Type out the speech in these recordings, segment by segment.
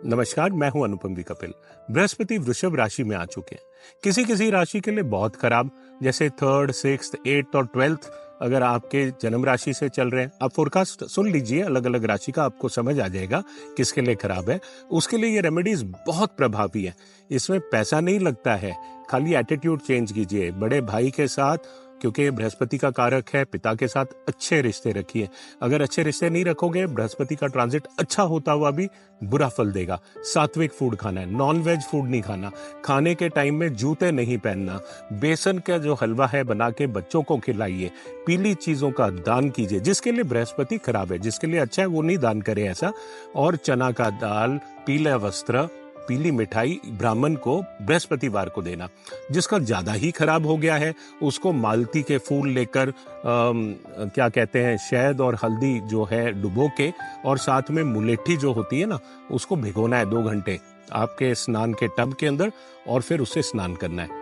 नमस्कार, मैं हूं अनुपम जी कपिल। बृहस्पति वृषभ राशि में आ चुके हैं। किसी किसी राशि के लिए बहुत खराब, जैसे थर्ड, सिक्स्थ, एट्थ और ट्वेल्थ अगर आपके जन्म राशि से चल रहे हैं। आप फोरकास्ट सुन लीजिए, अलग अलग राशि का आपको समझ आ जाएगा किसके लिए खराब है। उसके लिए ये रेमेडीज बहुत प्रभावी है। इसमें पैसा नहीं लगता है, खाली एटीट्यूड चेंज कीजिए। बड़े भाई के साथ, क्योंकि बृहस्पति का कारक है, पिता के साथ अच्छे रिश्ते रखिए। अगर अच्छे रिश्ते नहीं रखोगे, बृहस्पति का ट्रांजिट अच्छा होता हुआ भी बुरा फल देगा। सात्विक फूड खाना है, नॉन वेज फूड नहीं खाना, खाने के टाइम में जूते नहीं पहनना, बेसन का जो हलवा है बना के बच्चों को खिलाइए, पीली चीजों का दान कीजिए। जिसके लिए बृहस्पति खराब है, जिसके लिए अच्छा है वो नहीं दान करे ऐसा। और चना का दाल, पीला वस्त्र, पीली मिठाई ब्राह्मण को बृहस्पतिवार को देना। जिसका ज्यादा ही खराब हो गया है उसको मालती के फूल लेकर क्या कहते हैं, शहद और हल्दी जो है डुबो के, और साथ में मुलेठी जो होती है ना, उसको भिगोना है 2 घंटे आपके स्नान के टब के अंदर, और फिर उससे स्नान करना है।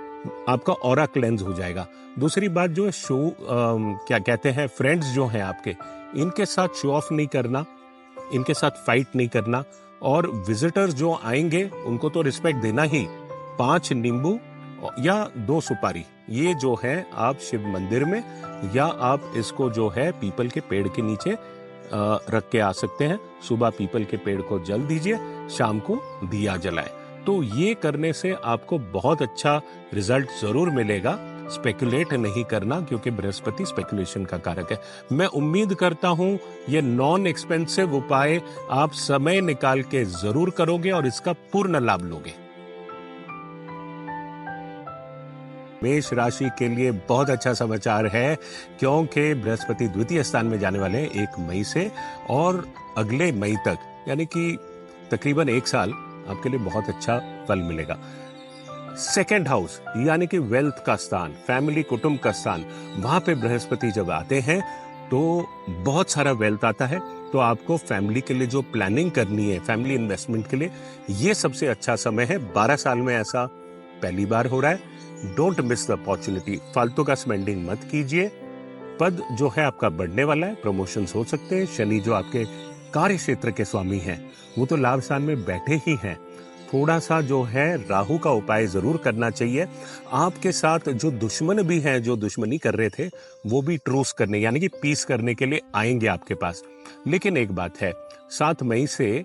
आपका ऑरा क्लेंज हो जाएगा। दूसरी बात जो है, क्या कहते हैं, फ्रेंड्स जो हैं आपके, इनके साथ शो ऑफ नहीं करना, इनके साथ फाइट नहीं करना। और विजिटर्स जो आएंगे उनको तो रिस्पेक्ट देना ही। 5 नींबू या 2 सुपारी, ये जो है आप शिव मंदिर में, या आप इसको जो है पीपल के पेड़ के नीचे रख के आ सकते हैं। सुबह पीपल के पेड़ को जल दीजिए, शाम को दिया जलाएं। तो ये करने से आपको बहुत अच्छा रिजल्ट जरूर मिलेगा। स्पेकुलेट नहीं करना, क्योंकि बृहस्पति स्पेकुलेशन का कारक है। मैं उम्मीद करता हूं ये नॉन एक्सपेंसिव उपाय आप समय निकाल के जरूर करोगे और इसका पूर्ण लाभ लोगे। मेष राशि के लिए बहुत अच्छा समाचार है, क्योंकि बृहस्पति द्वितीय स्थान में जाने वाले हैं 1 मई से, और अगले मई तक, यानी कि तकरीबन 1 साल आपके लिए बहुत अच्छा फल मिलेगा। सेकेंड हाउस यानी कि वेल्थ का स्थान, फैमिली कुटुंब का स्थान, वहां पे बृहस्पति जब आते हैं तो बहुत सारा वेल्थ आता है। तो आपको फैमिली के लिए जो प्लानिंग करनी है, फैमिली इन्वेस्टमेंट के लिए, ये सबसे अच्छा समय है। 12 साल में ऐसा पहली बार हो रहा है। Don't miss the opportunity. फालतू का स्पेंडिंग मत कीजिए। पद जो है आपका बढ़ने वाला है, प्रमोशंस हो सकते हैं। शनि जो आपके कार्य क्षेत्र के स्वामी हैं, वो तो लाभ स्थान में बैठे ही हैं। थोड़ा सा जो है राहु का उपाय जरूर करना चाहिए। आपके साथ जो दुश्मन भी हैं, जो दुश्मनी कर रहे थे, वो भी ट्रूस करने यानी कि पीस करने के लिए आएंगे आपके पास। लेकिन एक बात है, 7 मई से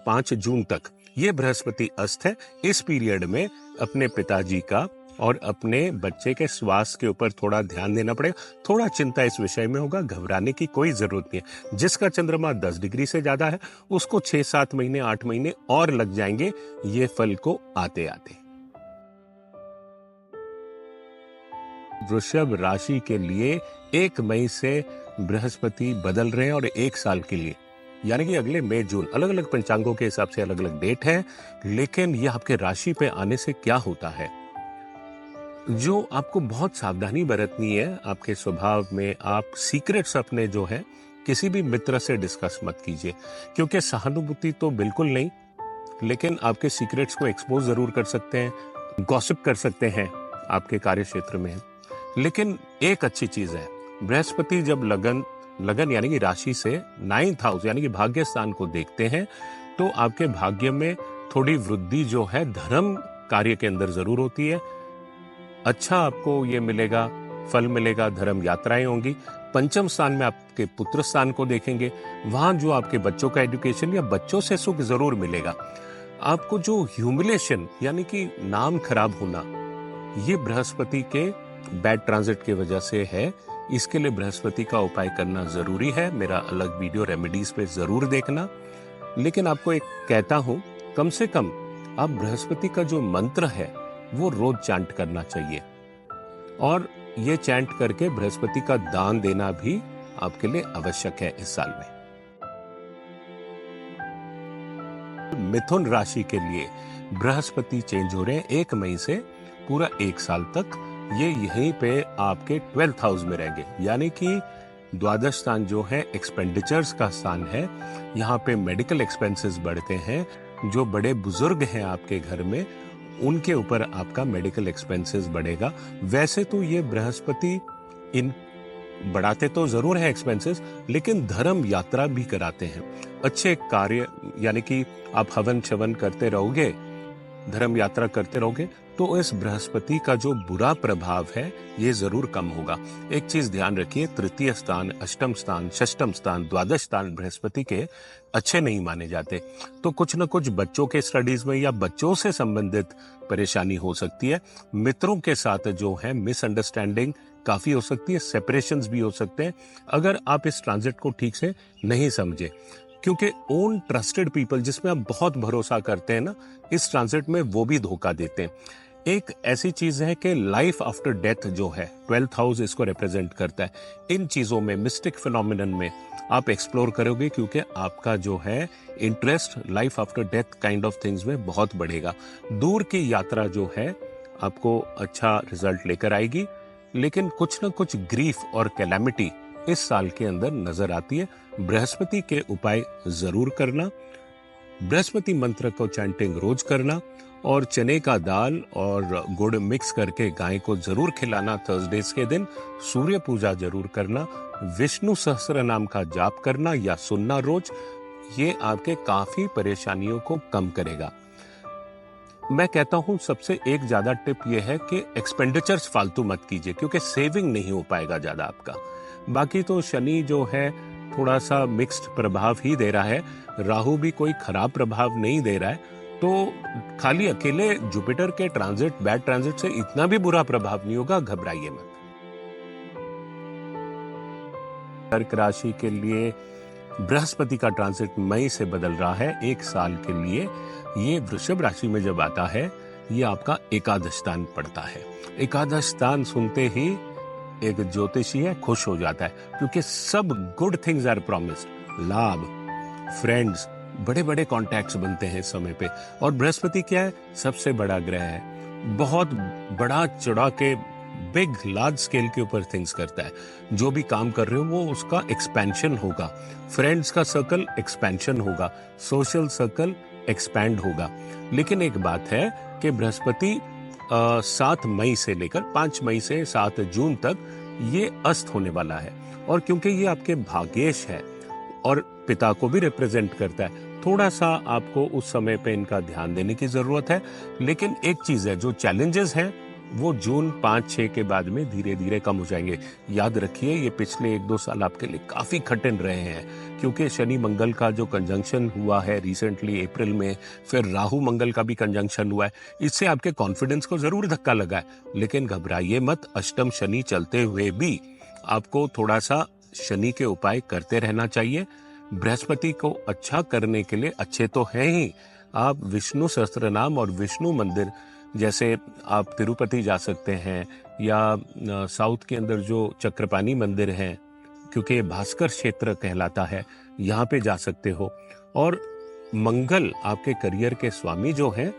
5 जून तक ये बृहस्पति अस्त है। इस पीरियड में अपने पिताजी का और अपने बच्चे के स्वास्थ्य के ऊपर थोड़ा ध्यान देना पड़ेगा। थोड़ा चिंता इस विषय में होगा, घबराने की कोई जरूरत नहीं है। जिसका चंद्रमा 10 डिग्री से ज्यादा है उसको 6-7 महीने 8 महीने और लग जाएंगे ये फल को आते आते। वृषभ राशि के लिए 1 मई से बृहस्पति बदल रहे हैं, और 1 साल के लिए, यानी कि अगले मई जून। अलग अलग पंचांगों के हिसाब से अलग अलग डेट है, लेकिन यह आपके राशि पे आने से क्या होता है, जो आपको बहुत सावधानी बरतनी है आपके स्वभाव में। आप सीक्रेट्स अपने जो है किसी भी मित्र से डिस्कस मत कीजिए, क्योंकि सहानुभूति तो बिल्कुल नहीं, लेकिन आपके सीक्रेट्स को एक्सपोज जरूर कर सकते हैं, गॉसिप कर सकते हैं आपके कार्य क्षेत्र में। लेकिन एक अच्छी चीज है, बृहस्पति जब लगन यानी कि राशि से 9th हाउस यानी कि भाग्य स्थान को देखते हैं, तो आपके भाग्य में थोड़ी वृद्धि जो है धर्म कार्य के अंदर जरूर होती है। अच्छा आपको ये मिलेगा, फल मिलेगा, धर्म यात्राएं होंगी। पंचम स्थान में आपके पुत्र स्थान को देखेंगे, वहां जो आपके बच्चों का एजुकेशन या बच्चों से सुख जरूर मिलेगा। आपको जो ह्यूमिलेशन यानी कि नाम खराब होना, ये बृहस्पति के बैड ट्रांजिट की वजह से है। इसके लिए बृहस्पति का उपाय करना जरूरी है। मेरा अलग वीडियो रेमेडीज पे जरूर देखना। लेकिन आपको एक कहता हूं, कम से कम आप बृहस्पति का जो मंत्र है वो रोज चैंट करना चाहिए, और ये चैंट करके बृहस्पति का दान देना भी आपके लिए आवश्यक है इस साल में। मिथुन राशि के लिए बृहस्पति चेंज हो रहे हैं 1 मई से, पूरा 1 साल तक ये यहीं पे आपके 12th हाउस में रहेंगे, यानी कि द्वादश स्थान जो है एक्सपेंडिचर्स का स्थान है। यहाँ पे मेडिकल एक्सपेंसेस बढ़ते हैं। जो बड़े बुजुर्ग हैं आपके घर में, उनके ऊपर आपका मेडिकल एक्सपेंसेस बढ़ेगा। वैसे तो ये बृहस्पति इन बढ़ाते तो जरूर है एक्सपेंसेस, लेकिन धर्म यात्रा भी कराते हैं। अच्छे कार्य यानी कि आप हवन शवन करते रहोगे, धर्म यात्रा करते रहोगे, तो इस बृहस्पति का जो बुरा प्रभाव है ये जरूर कम होगा। एक चीज ध्यान रखिए, तृतीय स्थान, अष्टम स्थान, षष्टम स्थान, द्वादश स्थान बृहस्पति के अच्छे नहीं माने जाते। तो कुछ न कुछ बच्चों के स्टडीज में या बच्चों से संबंधित परेशानी हो सकती है। मित्रों के साथ जो है मिसअंडरस्टैंडिंग काफी हो सकती है, सेपरेशंस भी हो सकते हैं अगर आप इस ट्रांजिट को ठीक से नहीं समझे। क्योंकि ओन ट्रस्टेड पीपल जिसमें आप बहुत भरोसा करते हैं ना, इस ट्रांजिट में वो भी धोखा देते हैं। एक ऐसी चीज है कि लाइफ आफ्टर डेथ जो है, 12th हाउस इसको रिप्रेजेंट करता है। इन चीजों में, मिस्टिक फिनोमिनन में आप एक्सप्लोर करोगे, क्योंकि आपका जो है interest life after death kind of things में बहुत बढ़ेगा। दूर की यात्रा जो है आपको अच्छा रिजल्ट लेकर आएगी, लेकिन कुछ न कुछ ग्रीफ और कैलामिटी इस साल के अंदर नजर आती है। बृहस्पति के उपाय जरूर करना, बृहस्पति मंत्र को चैंटिंग रोज करना, और चने का दाल और गुड़ मिक्स करके गाय को जरूर खिलाना थर्सडेज के दिन। सूर्य पूजा जरूर करना, विष्णु सहस्त्र नाम का जाप करना या सुनना रोज, ये आपके काफी परेशानियों को कम करेगा। मैं कहता हूं सबसे एक ज्यादा टिप ये है कि एक्सपेंडिचर्स फालतू मत कीजिए, क्योंकि सेविंग नहीं हो पाएगा ज्यादा आपका। बाकी तो शनि जो है थोड़ा सा मिक्स्ड प्रभाव ही दे रहा है, राहु भी कोई खराब प्रभाव नहीं दे रहा है, तो खाली अकेले जुपिटर के ट्रांजिट, बैड ट्रांजिट से इतना भी बुरा प्रभाव नहीं होगा, घबराइए मत। कर्क राशि के लिए बृहस्पति का ट्रांजिट मई से बदल रहा है 1 साल के लिए। ये वृषभ राशि में जब आता है, ये आपका एकादश स्थान पड़ता है। एकादश स्थान सुनते ही एक ज्योतिषी है खुश हो जाता है, क्योंकि सब गुड थिंग्स आर प्रॉमिस्ड। लाभ, फ्रेंड्स, बड़े बड़े कॉन्टैक्ट्स बनते हैं इस समय पे। और बृहस्पति क्या है? सबसे बड़ा ग्रह है, बहुत बड़ा चढ़ा के बिग लार्ज स्केल के ऊपर थिंग्स करता है। जो भी काम कर रहे हो वो उसका एक्सपेंशन होगा, फ्रेंड्स का सर्कल एक्सपेंशन होगा, सोशल सर्कल एक्सपैंड होगा। लेकिन एक बात है कि बृहस्पति 7 मई से लेकर 5 मई से 7 जून तक ये अस्त होने वाला है, और क्योंकि ये आपके भाग्येश है और पिता को भी रिप्रेजेंट करता है, थोड़ा सा आपको उस समय पे इनका ध्यान देने की जरूरत है। लेकिन एक चीज है, जो चैलेंजेस हैं वो जून 5-6 के बाद में धीरे धीरे कम हो जाएंगे। याद रखिए, ये पिछले 1-2 साल आपके लिए काफी कठिन रहे हैं, क्योंकि शनि मंगल का जो कंजंक्शन हुआ है रिसेंटली अप्रैल में, फिर राहु मंगल का भी कंजंक्शन हुआ है, इससे आपके कॉन्फिडेंस को जरूर धक्का लगा है। लेकिन घबराइए मत, अष्टम शनि चलते हुए भी आपको थोड़ा सा शनि के उपाय करते रहना चाहिए। बृहस्पति को अच्छा करने के लिए अच्छे तो हैं ही, आप विष्णु सहस्त्र नाम और विष्णु मंदिर, जैसे आप तिरुपति जा सकते हैं, या साउथ के अंदर जो चक्रपाणी मंदिर है, क्योंकि भास्कर क्षेत्र कहलाता है, यहाँ पे जा सकते हो। और मंगल आपके करियर के स्वामी जो हैं,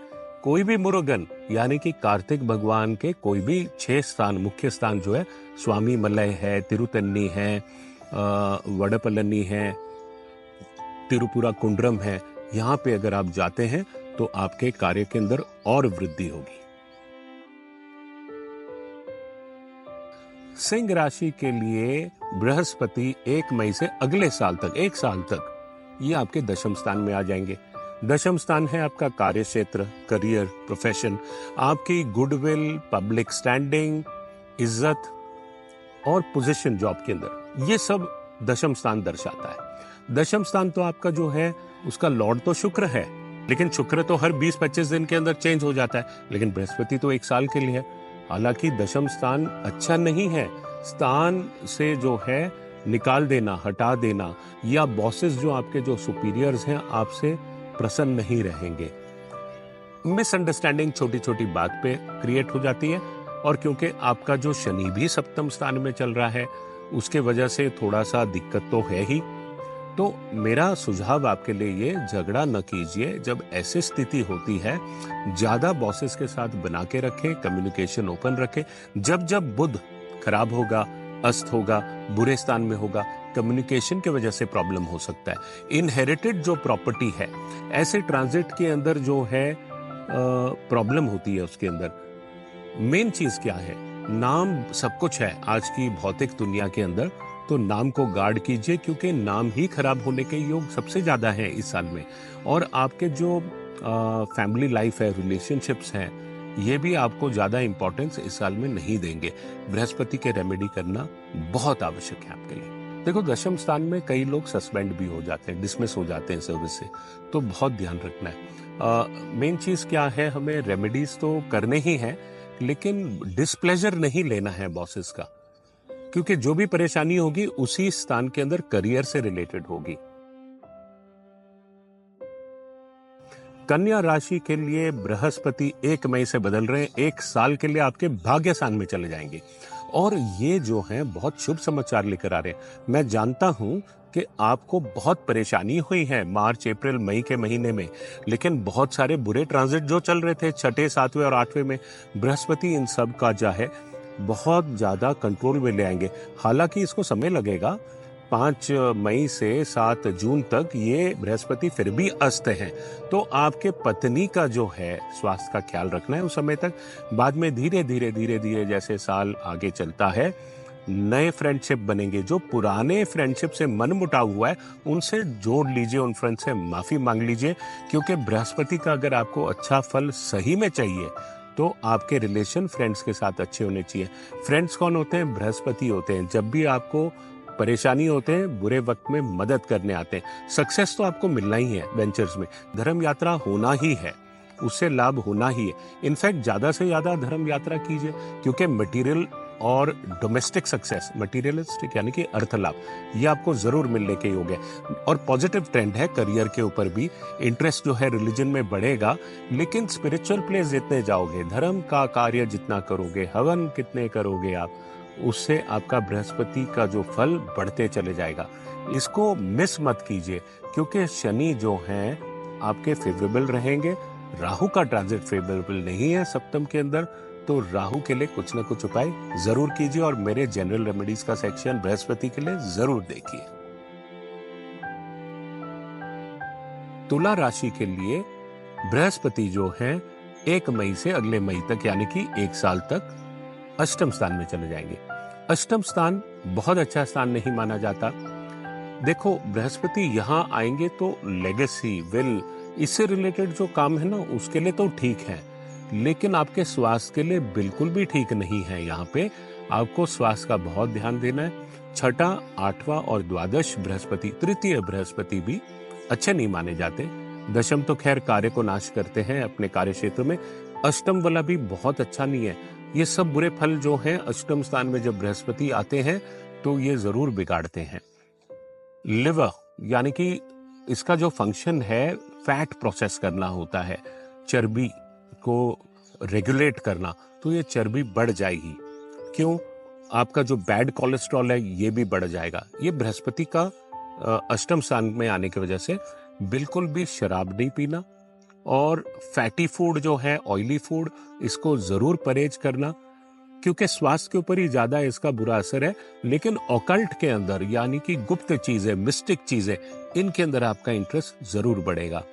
कोई भी मुरुगन यानी कि कार्तिक भगवान के कोई भी 6 स्थान, मुख्य स्थान जो है, स्वामी मलय है, तिरुतन्नी है, वडपलनी है, तिरुपुरा कुंड्रम है, यहाँ पे अगर आप जाते हैं तो आपके कार्य के अंदर और वृद्धि होगी। सिंह राशि के लिए बृहस्पति 1 मई से अगले साल तक, 1 साल तक, ये आपके दशम स्थान में आ जाएंगे। दशम स्थान है आपका कार्य क्षेत्र, करियर, प्रोफेशन, आपकी गुडविल, पब्लिक स्टैंडिंग, इज्जत और पोजीशन जॉब के अंदर, ये सब दशम स्थान दर्शाता है। दशम स्थान तो आपका जो है उसका लॉर्ड तो शुक्र है, लेकिन शुक्र तो हर 20-25 दिन के अंदर चेंज हो जाता है, लेकिन बृहस्पति तो 1 साल के लिए है। हालांकि दशम स्थान अच्छा नहीं है, स्थान से जो है निकाल देना, हटा देना, या बॉसेस जो आपके जो सुपीरियर्स हैं आपसे प्रसन्न नहीं रहेंगे। मिसअंडरस्टैंडिंग छोटी छोटी बात पे क्रिएट हो जाती है, और क्योंकि आपका जो शनि भी सप्तम स्थान में चल रहा है, उसके वजह से थोड़ा सा दिक्कत तो है ही। तो मेरा सुझाव आपके लिए ये, झगड़ा न कीजिए जब ऐसी स्थिति होती है। ज्यादा बॉसेस के साथ बना के रखें, कम्युनिकेशन ओपन रखें। जब जब बुध खराब होगा, अस्त होगा, बुरे स्थान में होगा, कम्युनिकेशन की वजह से प्रॉब्लम हो सकता है। इनहेरिटेड जो प्रॉपर्टी है, ऐसे ट्रांजिट के अंदर जो है प्रॉब्लम होती है। उसके अंदर मेन चीज क्या है नाम सब कुछ है आज की भौतिक दुनिया के अंदर, तो नाम को गार्ड कीजिए क्योंकि नाम ही खराब होने के योग सबसे ज्यादा है इस साल में। और आपके जो फैमिली लाइफ है, रिलेशनशिप्स हैं, ये भी आपको ज्यादा इंपॉर्टेंस इस साल में नहीं देंगे। बृहस्पति के रेमेडी करना बहुत आवश्यक है आपके लिए। देखो, दशम स्थान में कई लोग सस्पेंड भी हो जाते हैं, डिसमिस हो जाते हैं सर्विस से, तो बहुत ध्यान रखना है। मेन चीज क्या है, हमें रेमेडीज तो करने ही हैं, लेकिन डिस्प्लेजर नहीं लेना है बॉसेस का, क्योंकि जो भी परेशानी होगी उसी स्थान के अंदर करियर से रिलेटेड होगी। कन्या राशि के लिए बृहस्पति 1 मई से बदल रहे हैं, 1 साल के लिए आपके भाग्य स्थान में चले जाएंगे। और ये जो है बहुत शुभ समाचार लेकर आ रहे हैं। मैं जानता हूं कि आपको बहुत परेशानी हुई है मार्च, अप्रैल, मई के महीने में, लेकिन बहुत सारे बुरे ट्रांजिट जो चल रहे थे 6, 7 और 8वें में, बृहस्पति इन सब का जो है बहुत ज्यादा कंट्रोल में ले आएंगे। हालांकि इसको समय लगेगा, 5 मई से 7 जून तक ये बृहस्पति फिर भी अस्त हैं, तो आपके पत्नी का जो है स्वास्थ्य का ख्याल रखना है उस समय तक। बाद में धीरे धीरे धीरे धीरे जैसे साल आगे चलता है, नए फ्रेंडशिप बनेंगे। जो पुराने फ्रेंडशिप से मन मुटाव हुआ है उनसे जोड़ लीजिए, उन फ्रेंड से माफी मांग लीजिए, क्योंकि बृहस्पति का अगर आपको अच्छा फल सही में चाहिए तो आपके रिलेशन फ्रेंड्स के साथ अच्छे होने चाहिए। फ्रेंड्स कौन होते हैं? बृहस्पति होते हैं। जब भी आपको परेशानी होते हैं, बुरे वक्त में मदद करने आते हैं। सक्सेस तो आपको मिलना ही है वेंचर्स में, धर्म यात्रा होना ही है, उससे लाभ होना ही है। इनफैक्ट ज्यादा से ज्यादा धर्म यात्रा कीजिए, क्योंकि मटेरियल और डोमेस्टिक सक्सेस, मटेरियलिस्टिक यानी कि अर्थ लाभ, ये आपको जरूर मिलने के योग है। और पॉजिटिव ट्रेंड है करियर के ऊपर भी। इंटरेस्ट जो है रिलीजन में बढ़ेगा, लेकिन स्पिरिचुअल प्लेस जितने जाओगे, धर्म का कार्य जितना करोगे, हवन कितने करोगे आप, उससे आपका बृहस्पति का जो फल बढ़ते चले जाएगा। इसको मिस मत कीजिए, क्योंकि शनि जो हैं आपके फेवरेबल रहेंगे। राहु का ट्रांजिट फेवरेबल नहीं है सप्तम के अंदर, तो राहु के लिए कुछ न कुछ उपाय जरूर कीजिए। और मेरे जनरल रेमेडीज का सेक्शन बृहस्पति के लिए जरूर देखिए। तुला राशि के लिए बृहस्पति जो है 1 मई से अगले मई तक, यानी कि 1 साल तक अष्टम स्थान में चले जाएंगे। अष्टम स्थान बहुत अच्छा स्थान नहीं माना जाता। देखो, बृहस्पति यहाँ आएंगे तो लेगेसी, विल, इससे रिलेटेड जो काम है ना, उसके लिए तो ठीक है, लेकिन आपके स्वास्थ्य के लिए बिल्कुल भी ठीक नहीं है। यहाँ पे आपको स्वास्थ्य का बहुत ध्यान देना है। 6, 8वां और द्वादश बृहस्पति, तृतीय बृहस्पति भी अच्छे नहीं माने जाते। दशम तो खैर कार्य को नाश करते हैं अपने कार्य क्षेत्र में, अष्टम वाला भी बहुत अच्छा नहीं है। ये सब बुरे फल जो हैं अष्टम स्थान में जब बृहस्पति आते हैं तो ये जरूर बिगाड़ते हैं। लिवर यानी कि इसका जो फंक्शन है, फैट प्रोसेस करना होता है, चर्बी को रेगुलेट करना, तो ये चर्बी बढ़ जाएगी। क्यों? आपका जो बैड कोलेस्ट्रॉल है ये भी बढ़ जाएगा। ये बृहस्पति का अष्टम स्थान में आने की वजह से बिल्कुल भी शराब नहीं पीना, और फैटी फूड जो है, ऑयली फूड, इसको जरूर परहेज करना, क्योंकि स्वास्थ्य के ऊपर ही ज्यादा इसका बुरा असर है। लेकिन ऑकल्ट के अंदर यानी कि गुप्त चीजें, मिस्टिक चीजें, इनके अंदर आपका इंटरेस्ट जरूर बढ़ेगा।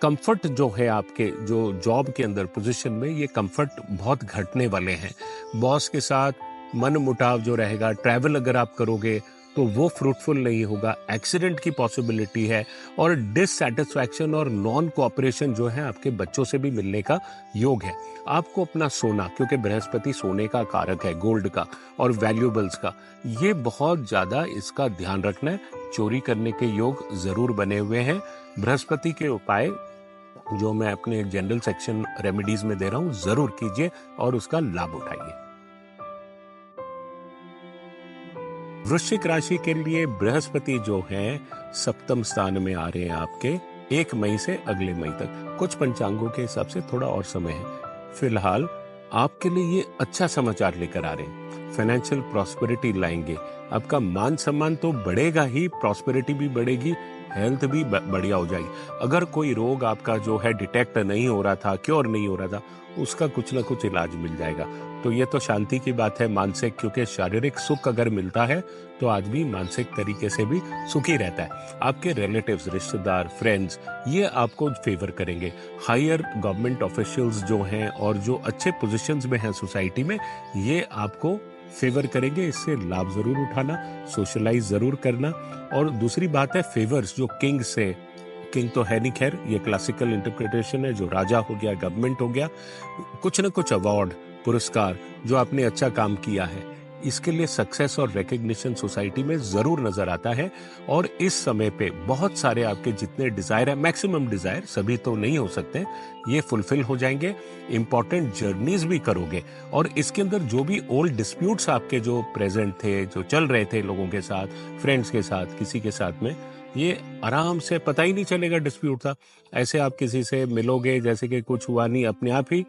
कंफर्ट जो है आपके जो जॉब के अंदर पोजीशन में, ये कंफर्ट बहुत घटने वाले हैं। बॉस के साथ मन मुटाव जो रहेगा, ट्रैवल अगर आप करोगे तो वो फ्रूटफुल नहीं होगा, एक्सीडेंट की पॉसिबिलिटी है, और डिससैटिस्फैक्शन और नॉन कोऑपरेशन जो है आपके बच्चों से भी मिलने का योग है। आपको अपना सोना, क्योंकि बृहस्पति सोने का कारक है, गोल्ड का और वैल्यूएबल्स का, ये बहुत ज्यादा इसका ध्यान रखना है। चोरी करने के योग जरूर बने हुए हैं। बृहस्पति के उपाय जो मैं अपने जनरल सेक्शन रेमेडीज में दे रहा हूं, जरूर कीजिए और उसका लाभ उठाइए। वृश्चिक राशि के लिए बृहस्पति जो है सप्तम स्थान में आ रहे हैं आपके 1 मई से अगले मई तक। कुछ पंचांगों के हिसाब से थोड़ा और समय है। फिलहाल आपके लिए ये अच्छा समाचार लेकर आ रहे हैं। फाइनेंशियल प्रॉस्पेरिटी लाएंगे, आपका मान सम्मान तो बढ़ेगा ही, प्रॉस्पेरिटी भी बढ़ेगी, हेल्थ भी बढ़िया हो जाएगी। अगर कोई रोग आपका जो है डिटेक्ट नहीं हो रहा था, क्योर नहीं हो रहा था, उसका कुछ ना कुछ इलाज मिल जाएगा। तो ये तो शांति की बात है मानसिक, क्योंकि शारीरिक सुख अगर मिलता है तो आदमी मानसिक तरीके से भी सुखी रहता है। आपके रिलेटिव्स, रिश्तेदार, फ्रेंड्स ये आपको फेवर करेंगे। हायर गवर्नमेंट ऑफिशियल्स जो हैं और जो अच्छे पोजीशंस में हैं सोसाइटी में, ये आपको फेवर करेंगे। इससे लाभ जरूर उठाना, सोशलाइज जरूर करना। और दूसरी बात है फेवर्स जो किंग से, किंग तो है नहीं खैर, ये क्लासिकल इंटरप्रिटेशन है, जो राजा हो गया, गवर्नमेंट हो गया, कुछ न कुछ अवार्ड, पुरस्कार जो आपने अच्छा काम किया है, इसके लिए सक्सेस और रिकग्निशन सोसाइटी में जरूर नजर आता है। और इस समय पे बहुत सारे आपके जितने डिजायर है, मैक्सिमम डिजायर, सभी तो नहीं हो सकते, ये फुलफिल हो जाएंगे। इंपॉर्टेंट जर्नीज भी करोगे और इसके अंदर जो भी ओल्ड डिस्प्यूट्स आपके जो प्रेजेंट थे, जो चल रहे थे लोगों के साथ, फ्रेंड्स के साथ, किसी के साथ में, ये आराम से पता ही नहीं चलेगा डिस्प्यूट था। ऐसे आप किसी से मिलोगे जैसे कि कुछ हुआ नहीं, अपने आप ही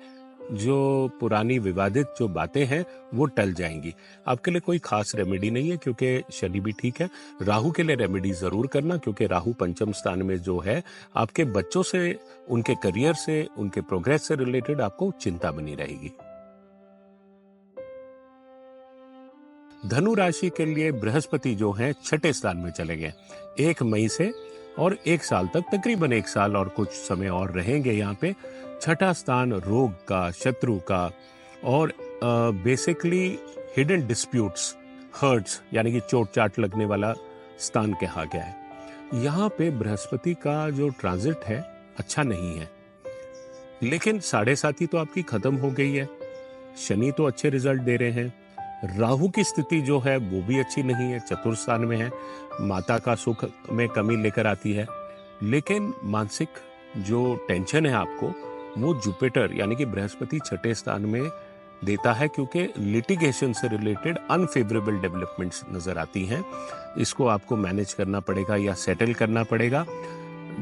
जो पुरानी विवादित जो बातें हैं वो टल जाएंगी। आपके लिए कोई खास रेमेडी नहीं है क्योंकि शनि भी ठीक है। राहु के लिए रेमेडी जरूर करना, क्योंकि राहु पंचम स्थान में जो है, आपके बच्चों से, उनके करियर से, उनके प्रोग्रेस से रिलेटेड आपको चिंता बनी रहेगी। धनु राशि के लिए बृहस्पति जो है छठे स्थान में चले गए 1 मई से, और 1 साल तक, तकरीबन 1 साल और कुछ समय और रहेंगे यहाँ पे। छठा स्थान रोग का, शत्रु का और बेसिकली हिडन डिस्प्यूट्स, हर्ट्स यानी कि चोट चाट लगने वाला स्थान कहा गया है। यहाँ पे बृहस्पति का जो ट्रांजिट है अच्छा नहीं है, लेकिन 7.5 तो आपकी खत्म हो गई है। शनि तो अच्छे रिजल्ट दे रहे हैं। राहु की स्थिति जो है वो भी अच्छी नहीं है, चतुर्थ स्थान में है, माता का सुख में कमी लेकर आती है। लेकिन मानसिक जो टेंशन है आपको, वो जुपिटर यानी कि बृहस्पति छठे स्थान में देता है, क्योंकि लिटिगेशन से रिलेटेड अनफेवरेबल डेवलपमेंट्स नजर आती हैं। इसको आपको मैनेज करना पड़ेगा या सेटल करना पड़ेगा।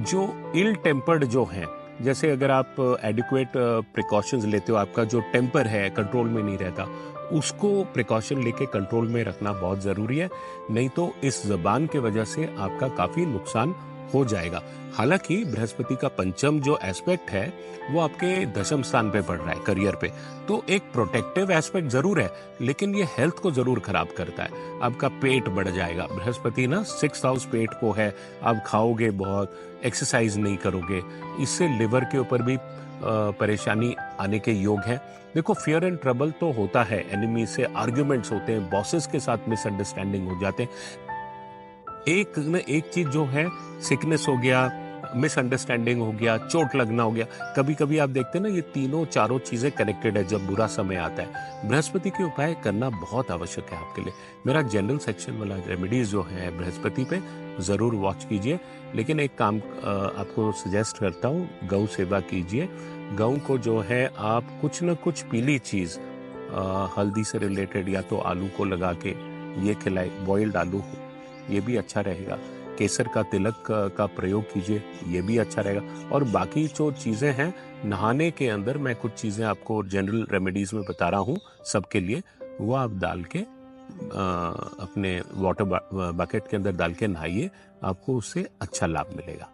जो इल टेम्पर्ड जो हैं, जैसे अगर आप एडिक्वेट प्रिकॉशंस लेते हो, आपका जो टेम्पर है कंट्रोल में नहीं रहता, उसको प्रिकॉशन लेके कंट्रोल में रखना बहुत जरूरी है, नहीं तो इस जबान के वजह से आपका काफी नुकसान हो जाएगा। हालांकि बृहस्पति का पंचम जो एस्पेक्ट है वो आपके दशम स्थान पे पड़ रहा है, करियर पे, तो एक प्रोटेक्टिव एस्पेक्ट जरूर है, लेकिन ये हेल्थ को जरूर खराब करता है। आपका पेट बढ़ जाएगा। बृहस्पति ना 6th हाउस पेट को है, आप खाओगे बहुत, एक्सरसाइज नहीं करोगे, इससे लिवर के ऊपर भी परेशानी आने के योग है। देखो, फियर एंड ट्रबल तो होता है, एनिमी से आर्ग्यूमेंट्स होते हैं, बॉसेस के साथ मिसअंडरस्टैंडिंग हो जाते हैं। एक न एक चीज जो है, सिकनेस हो गया, मिसअंडरस्टैंडिंग हो गया, चोट लगना हो गया, कभी कभी आप देखते हैं ना, ये तीनों चारों चीजें कनेक्टेड है जब बुरा समय आता है। बृहस्पति के उपाय करना बहुत आवश्यक है आपके लिए। मेरा जनरल सेक्शन वाला रेमेडीज जो है बृहस्पति पे जरूर वॉच कीजिए। लेकिन एक काम आपको सजेस्ट करता हूँ, गौ सेवा कीजिए। गौ को जो है आप कुछ न कुछ पीली चीज, हल्दी से रिलेटेड, या तो आलू को लगा के ये खिलाए, बॉइल्ड आलू, ये भी अच्छा रहेगा। केसर का तिलक का प्रयोग कीजिए, ये भी अच्छा रहेगा। और बाकी जो चीजें हैं, नहाने के अंदर मैं कुछ चीजें आपको जनरल रेमेडीज में बता रहा हूँ सबके लिए, वो आप डाल के अपने वाटर बकेट के अंदर डाल के नहाइए, आपको उससे अच्छा लाभ मिलेगा।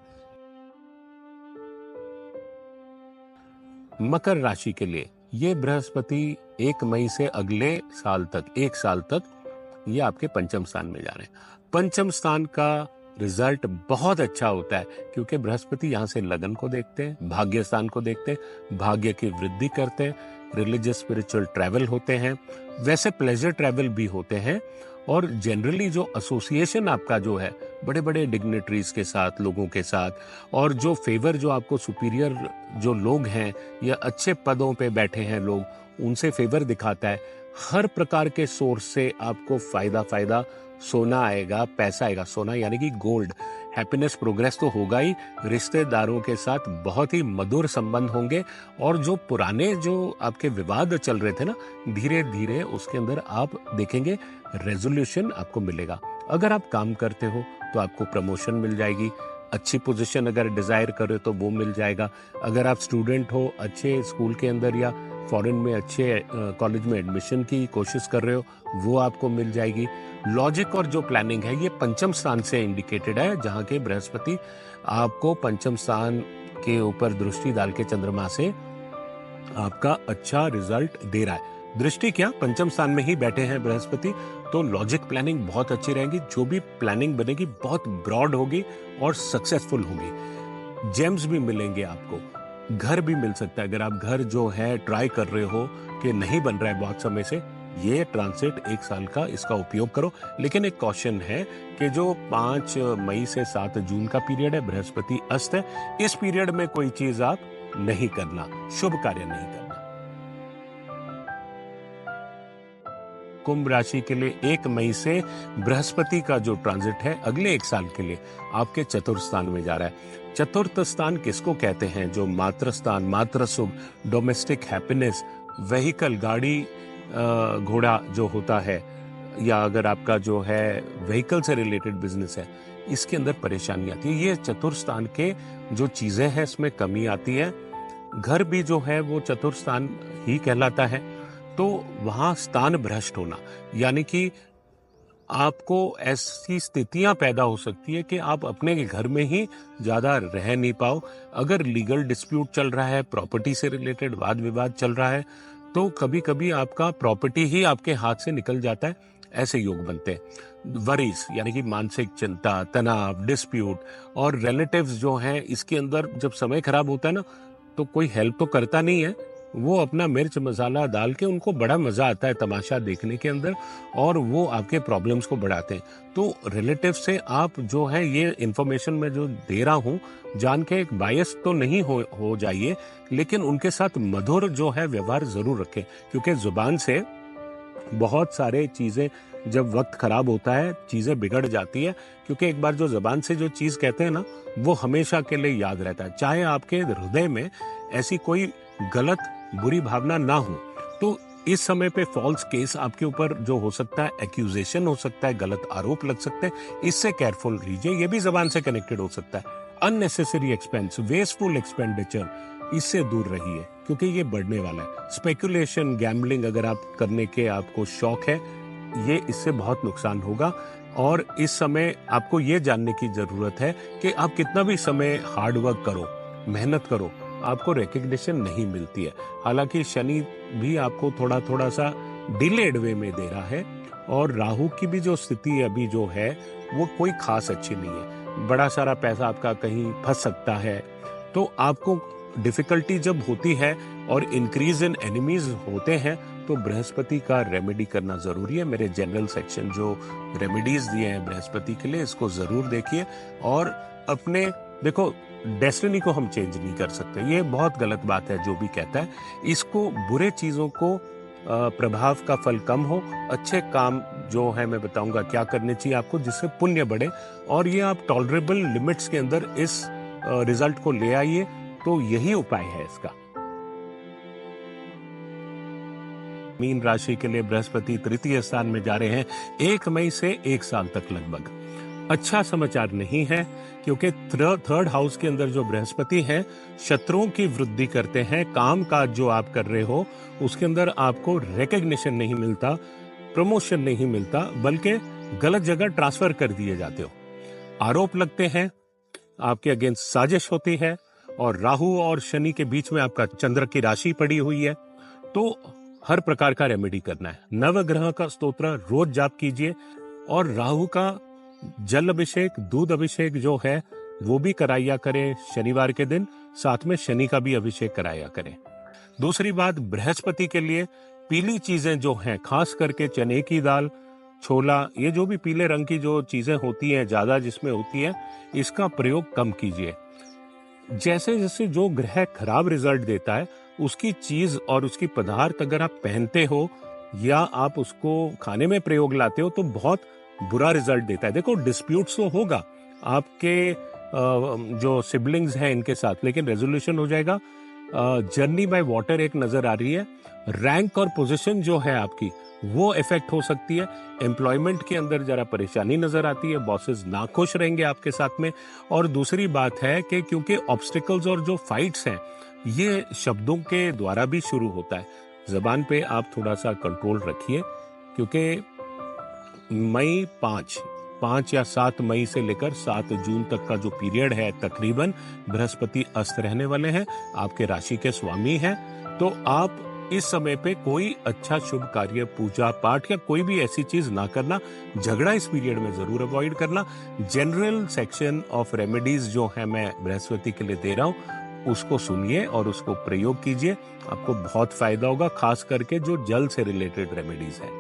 मकर राशि के लिए ये बृहस्पति 1 मई से अगले साल तक, 1 साल तक, ये आपके पंचम स्थान में जा रहे हैं। पंचम स्थान का रिजल्ट बहुत अच्छा होता है, क्योंकि बृहस्पति यहाँ से लगन को देखते हैं, भाग्य स्थान को देखते हैं, भाग्य की वृद्धि करते हैं, रिलीजियस स्पिरिचुअल ट्रैवल होते हैं, वैसे प्लेजर ट्रैवल भी होते हैं। और जनरली जो एसोसिएशन आपका जो है बड़े बड़े डिग्नेटरीज के साथ, लोगों के साथ, और जो फेवर जो आपको सुपीरियर जो लोग हैं या अच्छे पदों पे बैठे हैं लोग, उनसे फेवर दिखाता है। हर प्रकार के सोर्स से आपको फायदा सोना आएगा, पैसा आएगा। सोना यानी कि गोल्ड। हैप्पीनेस, प्रोग्रेस तो होगा ही, रिश्तेदारों के साथ बहुत ही मधुर संबंध होंगे। और जो पुराने जो आपके विवाद चल रहे थे ना, धीरे धीरे उसके अंदर आप देखेंगे रेजोल्यूशन आपको मिलेगा। अगर आप काम करते हो तो आपको प्रमोशन मिल जाएगी, अच्छी पोजीशन अगर डिजायर करे तो वो मिल जाएगा। अगर आप स्टूडेंट हो, अच्छे स्कूल के अंदर या फॉरेन में अच्छे कॉलेज में एडमिशन की कोशिश कर रहे हो, वो आपको मिल जाएगी। लॉजिक और जो प्लानिंग है ये पंचम स्थान से इंडिकेटेड है, जहाँ के बृहस्पति आपको पंचम स्थान के ऊपर दृष्टि डाल के चंद्रमा से आपका अच्छा रिजल्ट दे रहा है। दृष्टि क्या, पंचम स्थान में ही बैठे हैं बृहस्पति, तो लॉजिक प्लानिंग बहुत अच्छी रहेगी। जो भी प्लानिंग बनेगी बहुत ब्रॉड होगी और सक्सेसफुल होगी। जेम्स भी मिलेंगे आपको, घर भी मिल सकता है। अगर आप घर जो है ट्राई कर रहे हो कि नहीं बन रहा है बहुत समय से, ये ट्रांसिट 1 साल का इसका उपयोग करो। लेकिन एक कॉशन है कि जो 5 मई से 7 जून का पीरियड है, बृहस्पति अस्त है, इस पीरियड में कोई चीज आप नहीं करना, शुभ कार्य नहीं करना। कुंभ राशि के लिए 1 मई से बृहस्पति का जो ट्रांजिट है अगले 1 साल के लिए आपके चतुर्थ स्थान में जा रहा है। चतुर्थ स्थान किसको कहते हैं? जो मातृ स्थान, मातृ सुख, डोमेस्टिक हैप्पीनेस, व्हीकल, गाड़ी घोड़ा जो होता है, या अगर आपका जो है व्हीकल से रिलेटेड बिजनेस है, इसके अंदर परेशानी आती है। ये चतुर्थ स्थान के जो चीजें हैं इसमें कमी आती है। घर भी जो है वो चतुर्थ स्थान ही कहलाता है, तो वहां स्थान भ्रष्ट होना, यानी कि आपको ऐसी स्थितियां पैदा हो सकती है कि आप अपने घर में ही ज्यादा रह नहीं पाओ। अगर लीगल डिस्प्यूट चल रहा है, प्रॉपर्टी से रिलेटेड वाद विवाद चल रहा है, तो कभी कभी आपका प्रॉपर्टी ही आपके हाथ से निकल जाता है, ऐसे योग बनते हैं। वरीज यानी कि मानसिक चिंता, तनाव, डिस्प्यूट और रिलेटिव्स जो हैं, इसके अंदर जब समय खराब होता है ना, तो कोई हेल्प तो करता नहीं है, वो अपना मिर्च मसाला डाल के, उनको बड़ा मजा आता है तमाशा देखने के अंदर, और वो आपके प्रॉब्लम्स को बढ़ाते हैं। तो रिलेटिव से आप जो है, ये इंफॉर्मेशन मैं जो दे रहा हूँ जान के एक बायस तो नहीं हो जाइए, लेकिन उनके साथ मधुर जो है व्यवहार जरूर रखें, क्योंकि जुबान से बहुत सारे चीजें, जब वक्त खराब होता है चीजें बिगड़ जाती है, क्योंकि एक बार जो जुबान से जो चीज कहते हैं ना, वो हमेशा के लिए याद रहता है। चाहे आपके हृदय में ऐसी कोई गलत बुरी भावना ना हो, तो इस समय पे फॉल्स केस आपके ऊपर जो हो सकता है, एक्यूजेशन हो सकता है, गलत आरोप लग सकते हैं, इससे केयरफुल रहिए। ये भी जबान से कनेक्टेड हो सकता है। अननेसेसरी एक्सपेंस, वेस्टफुल एक्सपेंडिचर, इससे दूर रहिए, क्योंकि ये बढ़ने वाला है। स्पेकुलेशन, गैम्बलिंग अगर आप करने के आपको शौक है, ये इससे बहुत नुकसान होगा। और इस समय आपको ये जानने की जरूरत है कि आप कितना भी समय हार्ड वर्क करो, मेहनत करो, आपको रिकग्निशन नहीं मिलती है। हालांकि शनि भी आपको थोड़ा थोड़ा सा डिलेड वे में दे रहा है, और राहु की भी जो स्थिति अभी जो है वो कोई खास अच्छी नहीं है। बड़ा सारा पैसा आपका कहीं फंस सकता है। तो आपको डिफिकल्टी जब होती है और इंक्रीज इन एनिमीज होते हैं, तो बृहस्पति का रेमेडी करना जरूरी है। मेरे जनरल सेक्शन जो रेमेडीज दिए हैं बृहस्पति के लिए, इसको जरूर देखिए। और अपने देखो, डेस्टिनी को हम चेंज नहीं कर सकते, ये बहुत गलत बात है जो भी कहता है। इसको, बुरे चीजों को प्रभाव का फल कम हो, अच्छे काम जो है मैं बताऊंगा क्या करने चाहिए आपको, जिससे पुण्य बढ़े, और ये आप टॉलरेबल लिमिट्स के अंदर इस रिजल्ट को ले आइए, तो यही उपाय है इसका। मीन राशि के लिए बृहस्पति तृतीय स्थान में जा रहे हैं 1 मई से 1 साल तक लगभग। अच्छा समाचार नहीं है, क्योंकि थर्ड हाउस के अंदर जो बृहस्पति है, शत्रुओं की वृद्धि करते हैं। काम काज जो आप कर रहे हो उसके अंदर आपको रिकग्निशन नहीं मिलता, प्रमोशन नहीं मिलता, बल्कि गलत जगह ट्रांसफर कर दिए जाते हो। आरोप लगते हैं, आपके अगेंस्ट साजिश होती है, और राहु और शनि के बीच में आपका चंद्र की राशि पड़ी हुई है। तो हर प्रकार का रेमेडी करना है। नवग्रह का स्तोत्र रोज जाप कीजिए, और राहु का जल अभिषेक, दूध अभिषेक जो है वो भी कराया करें शनिवार के दिन, साथ में शनि का भी अभिषेक कराया करें। दूसरी बात, बृहस्पति के लिए पीली चीजें जो हैं, खास करके चने की दाल, छोला, ये जो भी पीले रंग की जो चीजें होती हैं, ज्यादा जिसमें होती है, इसका प्रयोग कम कीजिए। जैसे जैसे जो ग्रह खराब रिजल्ट देता है, उसकी चीज और उसकी पदार्थ अगर आप पहनते हो या आप उसको खाने में प्रयोग लाते हो, तो बहुत बुरा रिजल्ट देता है। देखो, डिस्प्यूट्स तो होगा आपके जो सिबलिंग्स हैं इनके साथ, लेकिन रेजोल्यूशन हो जाएगा। जर्नी बाय वाटर एक नजर आ रही है। रैंक और पोजीशन जो है आपकी, वो इफेक्ट हो सकती है। एम्प्लॉयमेंट के अंदर जरा परेशानी नजर आती है, बॉसेस नाखुश रहेंगे आपके साथ में। और दूसरी बात है कि क्योंकि ऑब्स्टिकल्स और जो फाइट्स हैं ये शब्दों के द्वारा भी शुरू होता है। जबान पे आप थोड़ा सा कंट्रोल रखिए, क्योंकि मई 5 या 7 मई से लेकर 7 जून तक का जो पीरियड है, तकरीबन बृहस्पति अस्त रहने वाले हैं, आपके राशि के स्वामी हैं। तो आप इस समय पे कोई अच्छा शुभ कार्य, पूजा पाठ या कोई भी ऐसी चीज ना करना। झगड़ा इस पीरियड में जरूर अवॉइड करना। जनरल सेक्शन ऑफ रेमेडीज जो है मैं बृहस्पति के लिए दे रहा हूँ, उसको सुनिए और उसको प्रयोग कीजिए। आपको बहुत फायदा होगा, खास करके जो जल से रिलेटेड रेमेडीज है।